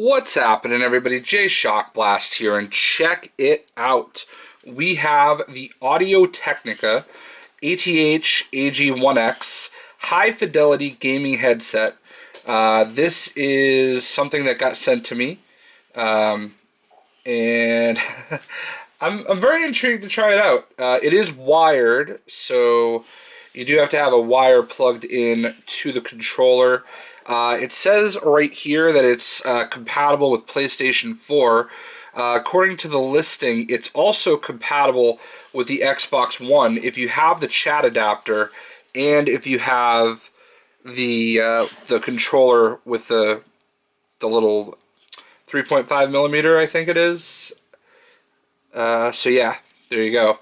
What's happening, everybody? JayShockblast here, and check it out. We have the Technica ATH AG1X high-fidelity gaming headset. This is something that got sent to me, and I'm very intrigued to try it out. It is wired, so you do have to have a wire plugged in to the controller. It says right here that it's compatible with PlayStation 4. According to the listing, it's also compatible with the Xbox One if you have the chat adapter and if you have the controller with the little 3.5 millimeter, I think it is. So yeah, there you go.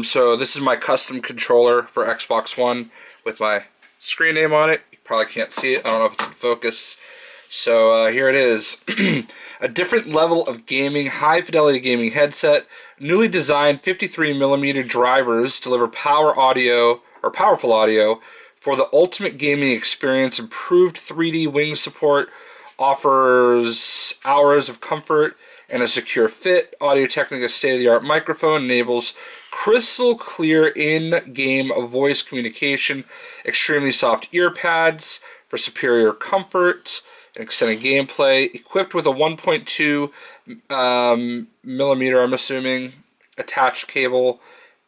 So this is my custom controller for Xbox One with my screen name on it. Probably can't see it. I don't know if it's in focus. So here it is. A different level of gaming, high-fidelity gaming headset. Newly designed 53mm drivers deliver powerful audio for the ultimate gaming experience. Improved 3D wing support offers hours of comfort and a secure fit. Technica's state-of-the-art microphone enables crystal clear in-game voice communication. Extremely soft ear pads for superior comfort and extended gameplay. Equipped with a 1.2 millimeter, I'm assuming, attached cable.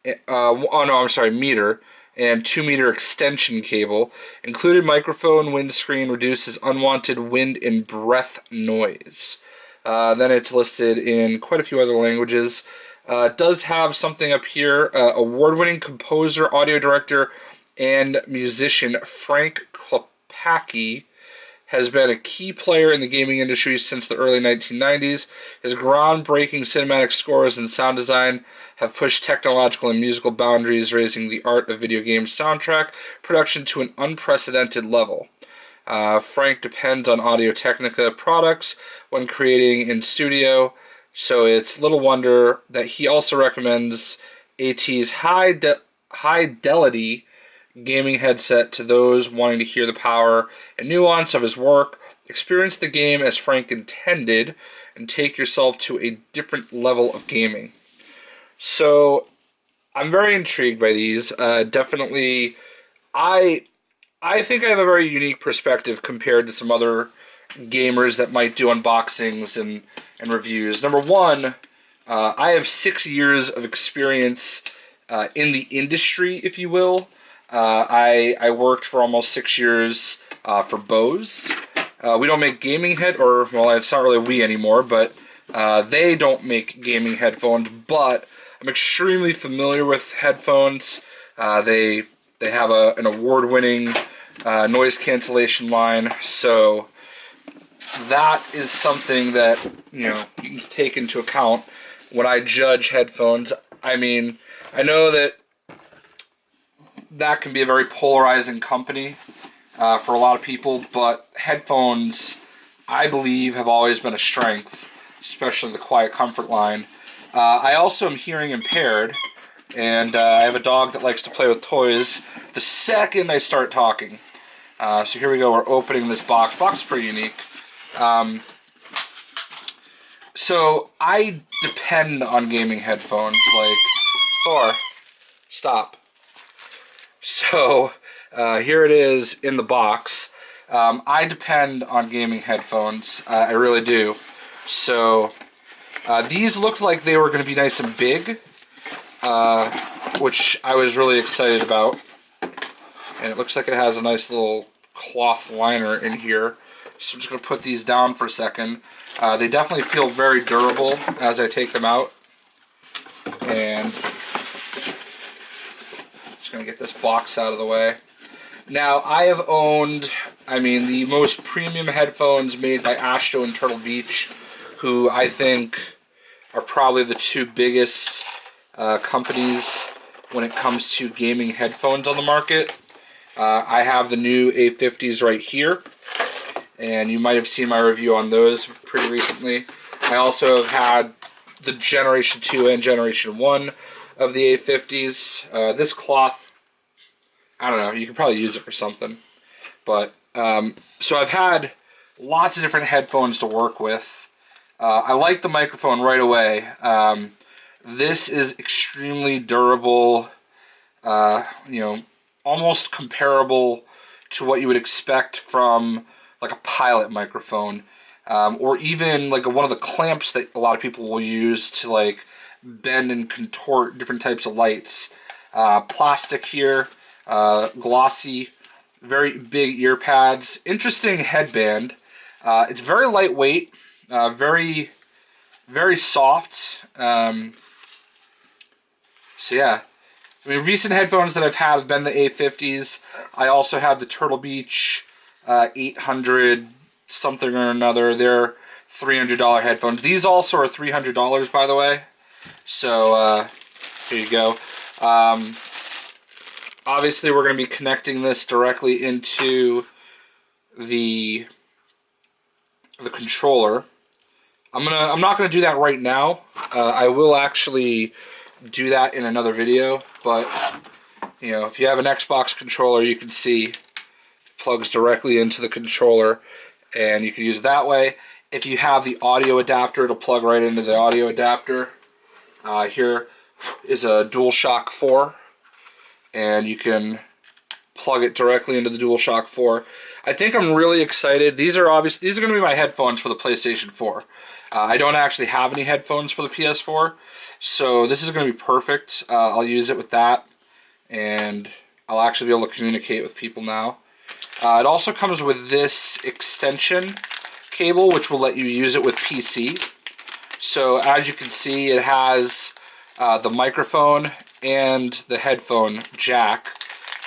Meter. And 2-meter extension cable. Included microphone windscreen reduces unwanted wind and breath noise. Then it's listed in quite a few other languages. It does have something up here. Award-winning composer, audio director, and musician Frank Klepacki has been a key player in the gaming industry since the early 1990s. His groundbreaking cinematic scores and sound design have pushed technological and musical boundaries, raising the art of video game soundtrack production to an unprecedented level. Frank depends on Technica products when creating in studio, so it's little wonder that he also recommends AT's high-fidelity gaming headset to those wanting to hear the power and nuance of his work. Experience the game as Frank intended and take yourself to a different level of gaming. So I'm very intrigued by these. Definitely, I think I have a very unique perspective compared to some other gamers that might do unboxings and reviews. Number one, I have 6 years of experience in the industry, if you will. I worked for almost 6 years for Bose. We don't make gaming well, it's not really we anymore, but they don't make gaming headphones, but I'm extremely familiar with headphones. They have an award-winning noise cancellation line, so that is something that you can take into account when I judge headphones. I mean, I know that can be a very polarizing company for a lot of people, but headphones, I believe, have always been a strength, especially the Quiet Comfort line. I also am hearing impaired, and I have a dog that likes to play with toys the second I start talking. So here we go, we're opening this box. Box is pretty unique. So I depend on gaming headphones, like, Thor, stop. So here it is in the box. I depend on gaming headphones, I really do. So these looked like they were going to be nice and big, which I was really excited about. And it looks like it has a nice little cloth liner in here. So I'm just going to put these down for a second. They definitely feel very durable as I take them out. And just going to get this box out of the way. Now, I have owned, the most premium headphones made by Ashto and Turtle Beach, who I think are probably the two biggest companies when it comes to gaming headphones on the market. I have the new A50s right here, and you might have seen my review on those pretty recently. I also have had the Generation 2 and Generation 1 of the A50s. This cloth, I don't know, you can probably use it for something. But, so I've had lots of different headphones to work with. I like the microphone right away. This is extremely durable, you know, almost comparable to what you would expect from like a pilot microphone, or even like one of the clamps that a lot of people will use to like bend and contort different types of lights. Plastic here, glossy, very big ear pads, interesting headband. It's very lightweight, very soft. So yeah, I mean, recent headphones that I've had have been the A50s. I also have the Turtle Beach 800 something or another. They're $300 headphones. These also are $300, by the way. So here you go. Obviously, we're going to be connecting this directly into the controller. I'm not going to do that right now. I will actually do that in another video, but you know, if you have an Xbox controller, you can see it plugs directly into the controller, and you can use it that way. If you have the audio adapter, it'll plug right into the audio adapter. Here is a DualShock 4, and you can plug it directly into the DualShock 4. I think I'm really excited. These are going to be my headphones for the PlayStation 4. I don't actually have any headphones for the PS4, so this is going to be perfect. I'll use it with that, and I'll actually be able to communicate with people now. It also comes with this extension cable, which will let you use it with PC. So as you can see, it has the microphone and the headphone jack,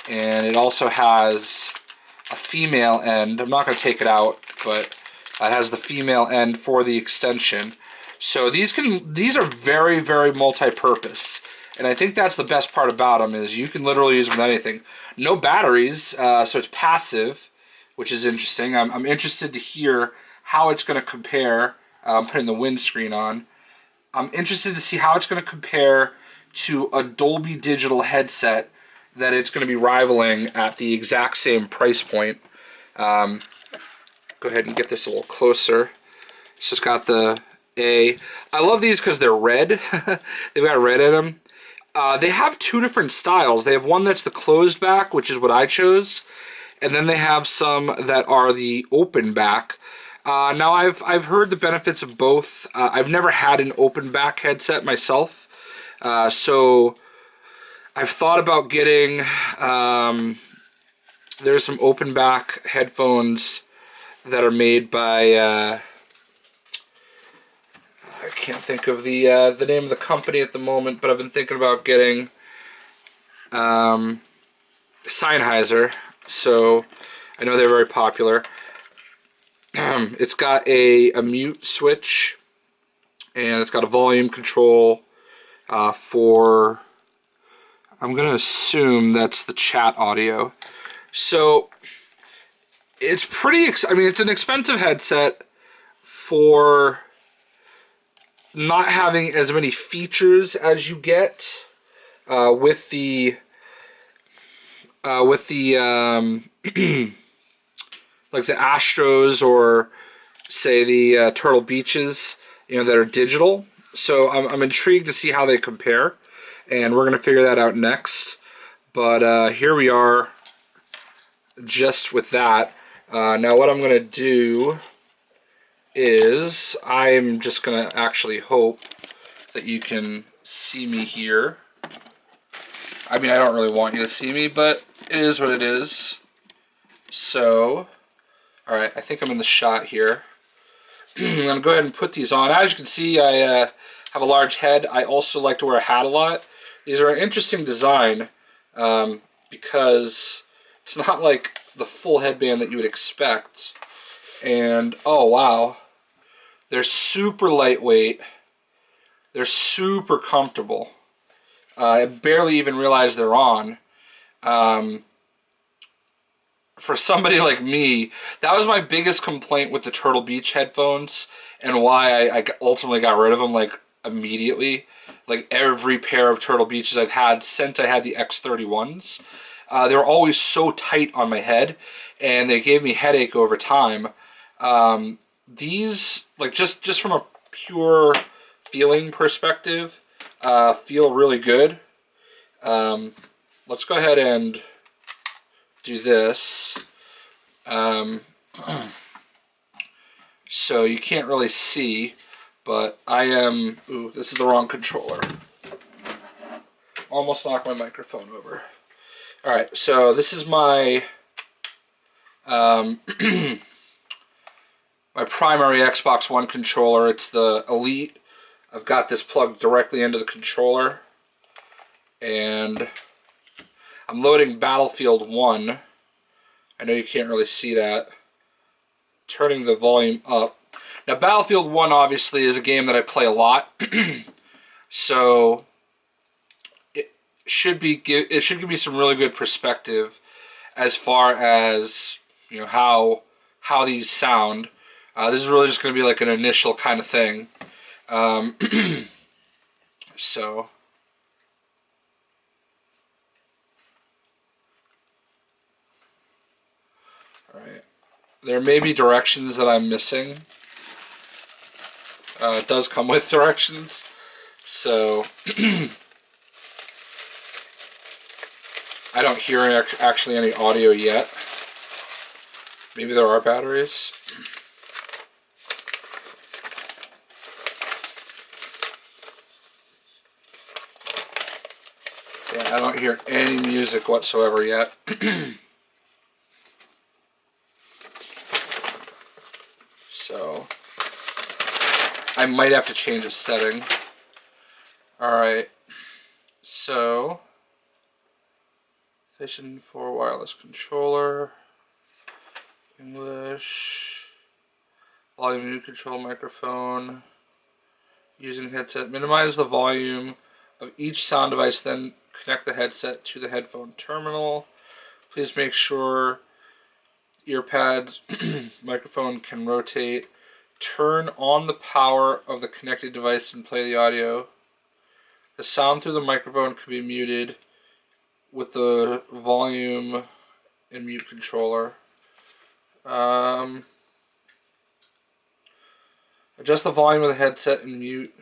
and it also has a female end. I'm not going to take it out, but it has the female end for the extension. So these are very, very multi-purpose, and I think that's the best part about them, is you can literally use them with anything. No batteries, so it's passive, which is interesting. I'm interested to hear how it's going to compare. I'm putting the windscreen on. I'm interested to see how it's going to compare to a Dolby Digital headset that it's going to be rivaling at the exact same price point. Go ahead and get this a little closer. So it's got the A. I love these because they're red. They've got red in them. They have two different styles. They have one that's the closed back, which is what I chose, and then they have some that are the open back. Now I've heard the benefits of both. I've never had an open back headset myself, so I've thought about getting. There's some open back headphones that are made by. I can't think of the name of the company at the moment, but I've been thinking about getting Sennheiser. So I know they're very popular. It's got a mute switch, and it's got a volume control for, I'm going to assume that's the chat audio. So it's pretty, I mean, it's an expensive headset for not having as many features as you get with the like the Astros, or say the Turtle Beaches, you know, that are digital. So I'm intrigued to see how they compare, and we're gonna figure that out next. But here we are, just with that. Now what I'm gonna do is I'm just gonna actually hope that you can see me here. I mean, I don't really want you to see me, but it is what it is. So, alright, I think I'm in the shot here. I'm going to go ahead and put these on. As you can see, I have a large head. I also like to wear a hat a lot. These are an interesting design because it's not like the full headband that you would expect. And, oh wow, they're super lightweight. They're super comfortable. I barely even realized they're on. For somebody like me, that was my biggest complaint with the Turtle Beach headphones, and why I ultimately got rid of them like immediately. Like every pair of Turtle Beaches I've had since I had the X31s, they were always so tight on my head, and they gave me headache over time. These, like, just from a pure feeling perspective, feel really good. Let's go ahead and do this. So you can't really see, but I am... Ooh, this is the wrong controller. Almost knocked my microphone over. Alright, so this is my... my primary Xbox One controller. It's the Elite. I've got this plugged directly into the controller. And I'm loading Battlefield 1. I know you can't really see that. Turning the volume up. Now, Battlefield 1 obviously is a game that I play a lot. So it should give me some really good perspective as far as, you know, how these sound. This is really just going to be like an initial kind of thing. So alright. There may be directions that I'm missing. It does come with directions. So I don't hear actually any audio yet. Maybe there are batteries. Yeah, I don't hear any music whatsoever yet. So I might have to change a setting. Alright, so station 4 wireless controller, English, volume mute control microphone, using headset, minimize the volume of each sound device, then connect the headset to the headphone terminal. Please make sure earpads microphone can rotate. Turn on the power of the connected device and play the audio. The sound through the microphone can be muted with the volume and mute controller. Adjust the volume of the headset and mute.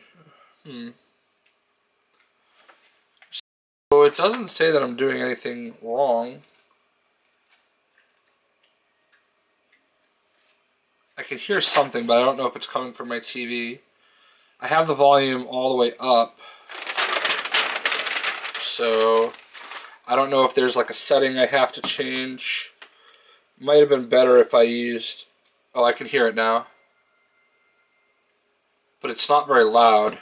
So it doesn't say that I'm doing anything wrong. I can hear something, but I don't know if it's coming from my TV. I have the volume all the way up. So I don't know if there's like a setting I have to change. Might have been better if I used... Oh, I can hear it now. But it's not very loud.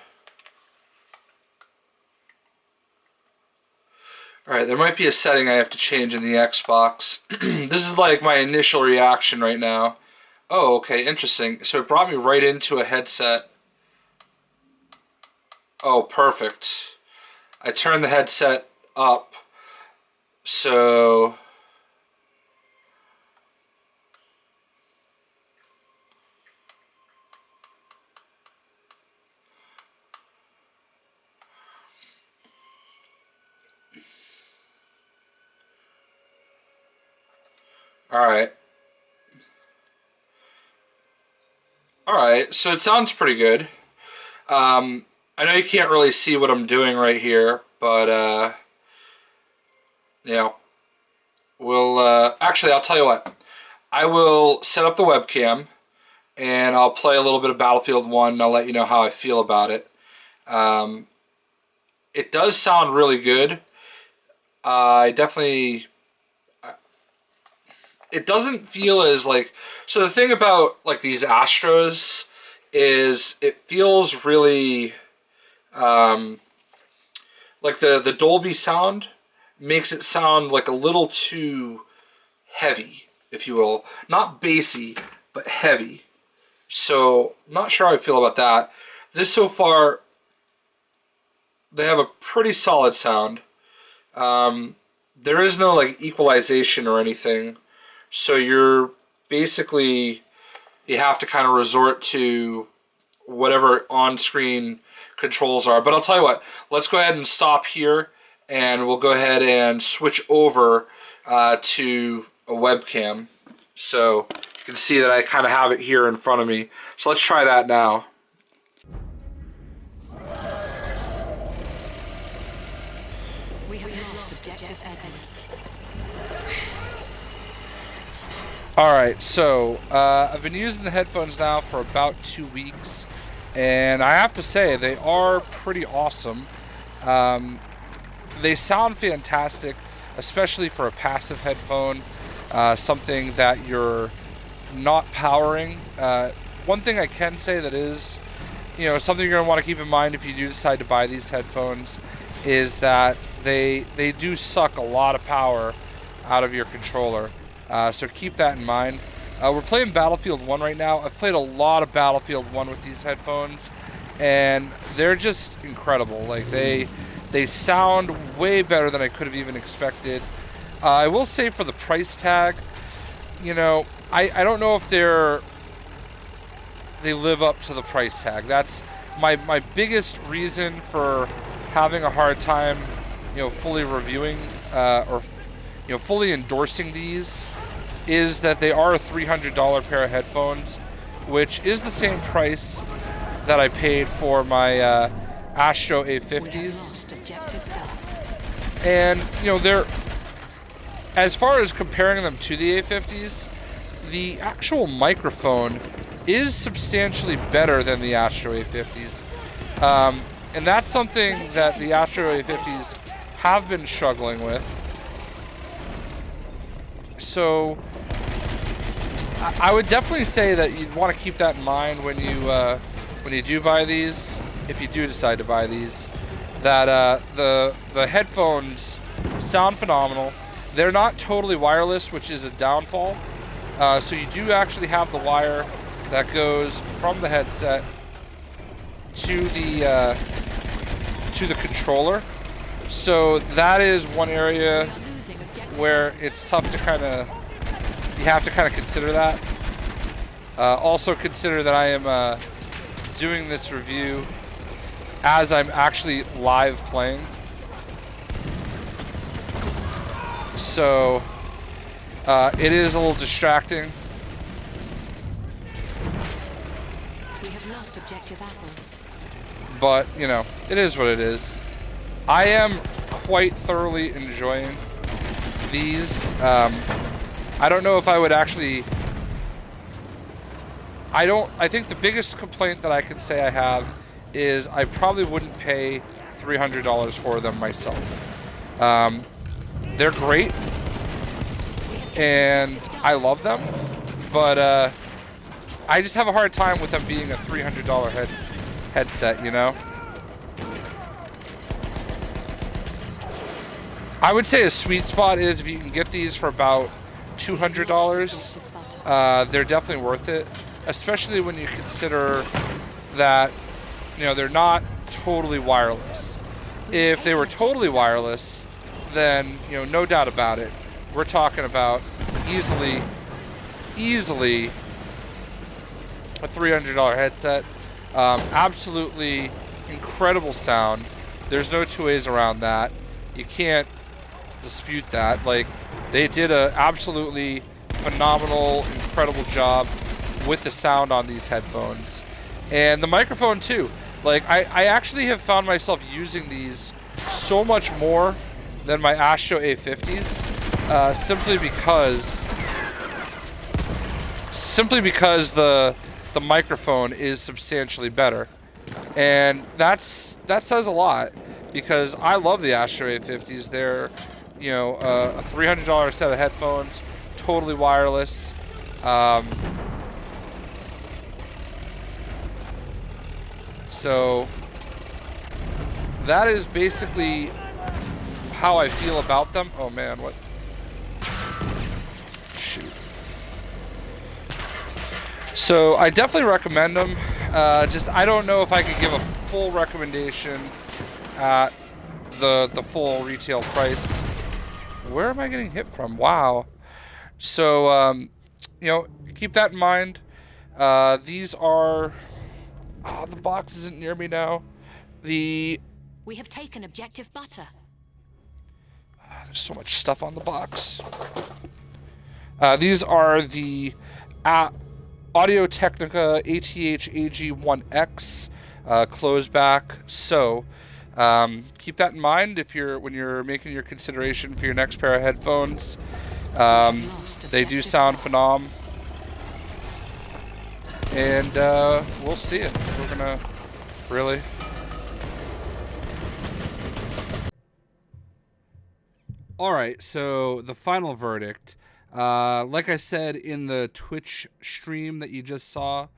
Alright, there might be a setting I have to change in the Xbox. This is like my initial reaction right now. Oh, okay, interesting. So it brought me right into a headset. Oh, perfect. I turned the headset up. So... Alright. Alright, so it sounds pretty good. I know you can't really see what I'm doing right here, but, you know, we'll, actually, I'll tell you what. I will set up the webcam, and I'll play a little bit of Battlefield 1, and I'll let you know how I feel about it. It does sound really good. I definitely... It doesn't feel as like... So the thing about like these Astros is it feels really... like the Dolby sound makes it sound like a little too heavy, if you will. Not bassy, but heavy. So, not sure how I feel about that. This so far, they have a pretty solid sound. There is no like equalization or anything. So you're basically, you have to kind of resort to whatever on-screen controls are. But I'll tell you what, let's go ahead and stop here, and we'll go ahead and switch over to a webcam. So You can see that I kind of have it here in front of me. So let's try that now. We have lost objective Edward. Alright, so I've been using the headphones now for about 2 weeks, and I have to say they are pretty awesome. They sound fantastic, especially for a passive headphone, something that you're not powering. One thing I can say that is, something you're going to want to keep in mind if you do decide to buy these headphones is that they do suck a lot of power out of your controller. So keep that in mind. We're playing Battlefield 1 right now. I've played a lot of Battlefield 1 with these headphones, and they're just incredible. Like, they sound way better than I could have even expected. I will say for the price tag, I don't know if they live up to the price tag. That's my biggest reason for having a hard time, fully reviewing or fully endorsing these, is that they are a $300 pair of headphones, which is the same price that I paid for my Astro A50s. And they're, as far as comparing them to the A50s, the actual microphone is substantially better than the Astro A50s. And that's something that the Astro A50s have been struggling with. So I would definitely say that you'd want to keep that in mind when you do buy these, if you do decide to buy these, that the headphones sound phenomenal. They're not totally wireless, which is a downfall. So you do actually have the wire that goes from the headset to the controller. So that is one area where it's tough to you have to consider that. Also consider that I am doing this review as I'm actually live playing. So it is a little distracting. We have lost objective Apple. But, it is what it is. I am quite thoroughly enjoying these. I don't know if I would actually... I think the biggest complaint that I can say I have is I probably wouldn't pay $300 for them myself. They're great, and I love them, but I just have a hard time with them being a $300 headset, I would say a sweet spot is if you can get these for about $200, they're definitely worth it, especially when you consider that, they're not totally wireless. If they were totally wireless, then, no doubt about it, we're talking about easily a $300 headset. Absolutely incredible sound. There's no two ways around that. You can't dispute that. Like, they did a absolutely phenomenal, incredible job with the sound on these headphones. And the microphone too. Like, I actually have found myself using these so much more than my Astro A50s, simply because the microphone is substantially better. And that says a lot, because I love the Astro A50s. They're, a $300 set of headphones, totally wireless. So that is basically how I feel about them. Oh man, what? Shoot. So I definitely recommend them. Just, I don't know if I could give a full recommendation at the full retail price. Where am I getting hit from? Wow. So, keep that in mind. These are... Oh, the box isn't near me now. We have taken objective butter. There's so much stuff on the box. These are the Audio Technica ATH AG1X closed back. So keep that in mind when you're making your consideration for your next pair of headphones. They do sound phenomenal, and we'll see it. We're gonna really. All right, so the final verdict. Like I said in the Twitch stream that you just saw,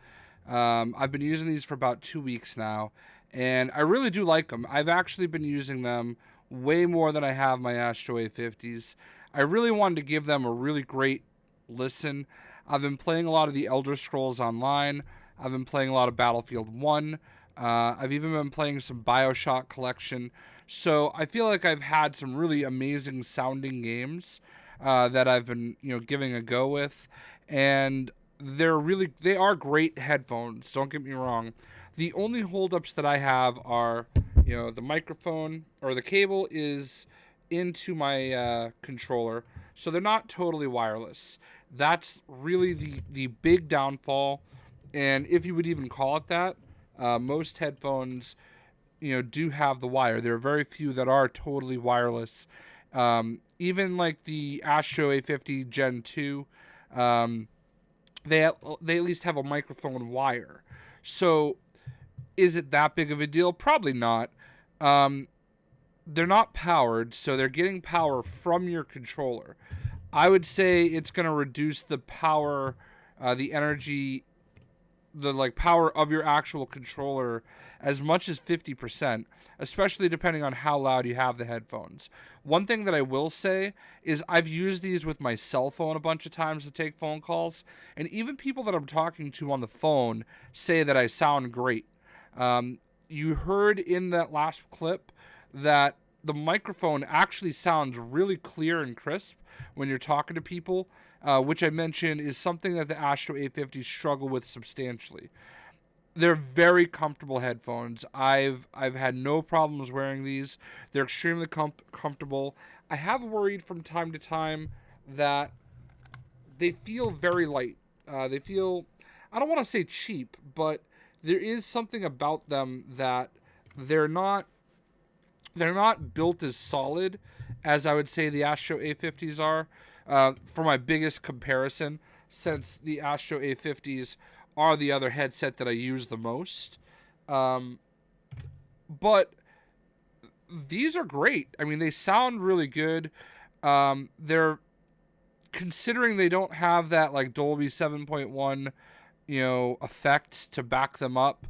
I've been using these for about 2 weeks now, and I really do like them. I've actually been using them way more than I have my Astro A50s. I really wanted to give them a really great listen. I've been playing a lot of the Elder Scrolls Online. I've been playing a lot of Battlefield 1. I've even been playing some BioShock Collection. So I feel like I've had some really amazing sounding games that I've been, giving a go with, and they are great headphones. Don't get me wrong. The only holdups that I have are, the microphone or the cable is into my controller, so they're not totally wireless. That's really the big downfall, and if you would even call it that, most headphones do have the wire. There are very few that are totally wireless. Even like the Astro A50 Gen 2, they at least have a microphone wire. So is it that big of a deal? Probably not. They're not powered, so they're getting power from your controller. I would say it's going to reduce the power, the energy, the power of your actual controller as much as 50%, especially depending on how loud you have the headphones. One thing that I will say is I've used these with my cell phone a bunch of times to take phone calls, and even people that I'm talking to on the phone say that I sound great. You heard in that last clip that the microphone actually sounds really clear and crisp when you're talking to people, which I mentioned is something that the Astro A50s struggle with substantially. They're very comfortable headphones. I've had no problems wearing these. They're extremely comfortable. I have worried from time to time that they feel very light. They feel, I don't want to say cheap, but there is something about them that they're not built as solid as I would say the Astro A50s are. For my biggest comparison, since the Astro A50s are the other headset that I use the most. But these are great. I mean, they sound really good. They're, considering they don't have that like Dolby 7.1, effect to back them up,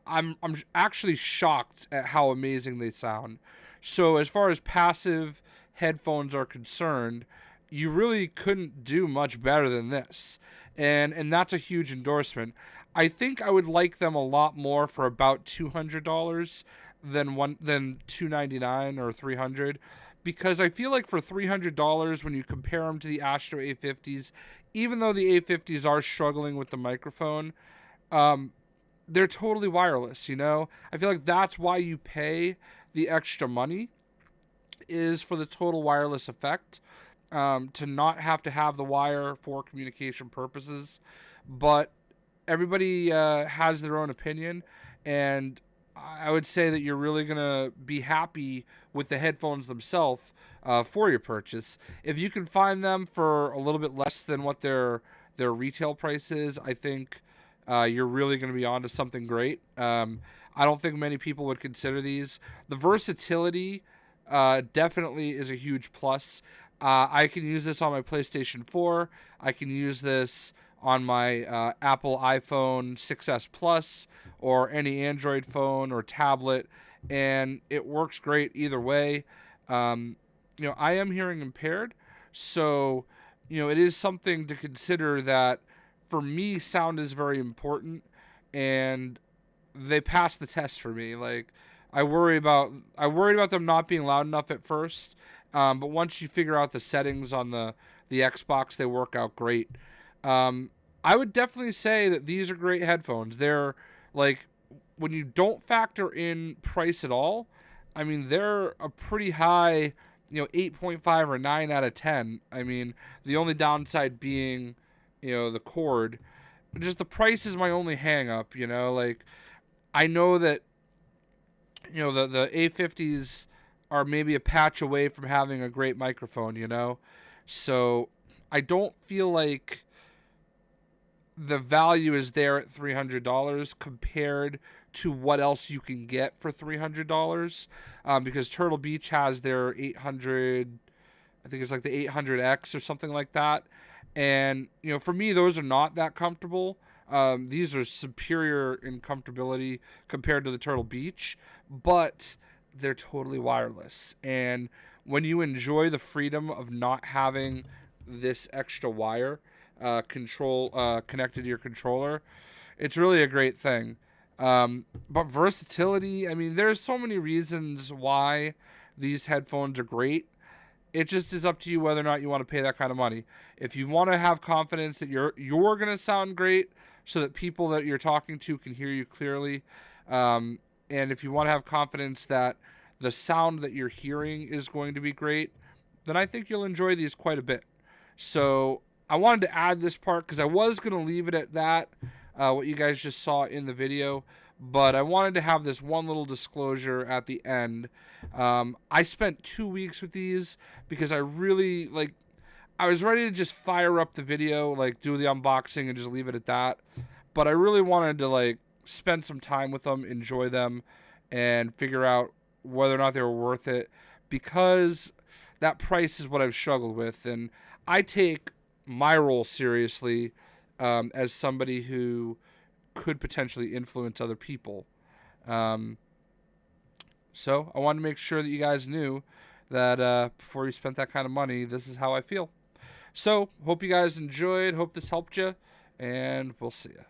I'm actually shocked at how amazing they sound. So as far as passive headphones are concerned, you really couldn't do much better than this. And that's a huge endorsement. I think I would like them a lot more for about $200 than $299 or $300, because I feel like for $300 when you compare them to the Astro A50s, even though the A50s are struggling with the microphone, they're totally wireless, I feel like that's why you pay the extra money, is for the total wireless effect, to not have to have the wire for communication purposes. But everybody has their own opinion, and I would say that you're really going to be happy with the headphones themselves for your purchase. If you can find them for a little bit less than what their retail price is, I think you're really going to be onto something great. I don't think many people would consider these. The versatility definitely is a huge plus. I can use this on my PlayStation 4. I can use this on my Apple iPhone 6s Plus or any Android phone or tablet, and it works great either way. I am hearing impaired, so it is something to consider that for me, sound is very important, and they pass the test for me. Like, I worried about them not being loud enough at first, but once you figure out the settings on the Xbox, they work out great. I would definitely say that these are great headphones. They're like, when you don't factor in price at all, I mean, they're a pretty high, 8.5 or 9 out of 10. I mean, the only downside being the cord. Just the price is my only hang up, like I know that the A50s are maybe a patch away from having a great microphone. So I don't feel like the value is there at $300 compared to what else you can get for $300, because Turtle Beach has their 800. I think it's like the 800X or something like that. And, for me, those are not that comfortable. These are superior in comfortability compared to the Turtle Beach, but they're totally wireless. And when you enjoy the freedom of not having this extra wire connected to your controller, it's really a great thing. But versatility, I mean, there's so many reasons why these headphones are great. It just is up to you whether or not you want to pay that kind of money. If you want to have confidence that you're going to sound great so that people that you're talking to can hear you clearly, and if you want to have confidence that the sound that you're hearing is going to be great, then I think you'll enjoy these quite a bit. So I wanted to add this part because I was going to leave it at that, what you guys just saw in the video, but I wanted to have this one little disclosure at the end. I spent 2 weeks with these because I really, I was ready to just fire up the video, do the unboxing and just leave it at that, but I really wanted to, spend some time with them, enjoy them, and figure out whether or not they were worth it, because that price is what I've struggled with, and I take my role seriously as somebody who could potentially influence other people. So I wanted to make sure that you guys knew that before you spent that kind of money, this is how I feel. So hope you guys enjoyed. Hope this helped you, and we'll see you.